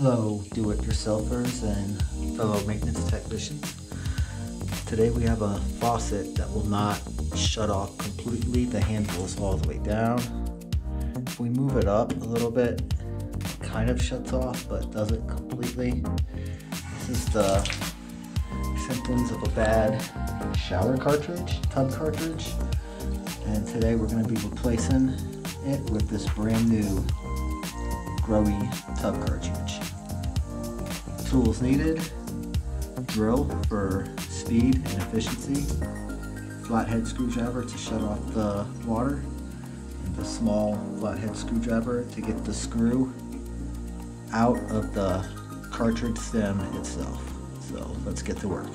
Hello, do-it-yourselfers and fellow maintenance technicians. Today we have a faucet that will not shut off completely. The handle is all the way down. If we move it up a little bit, it kind of shuts off, but doesn't completely. This is the symptoms of a bad shower cartridge, tub cartridge. And today we're going to be replacing it with this brand new Grohe tub cartridge. Tools needed: drill for speed and efficiency, flathead screwdriver to shut off the water, and the small flathead screwdriver to get the screw out of the cartridge stem itself. So let's get to work.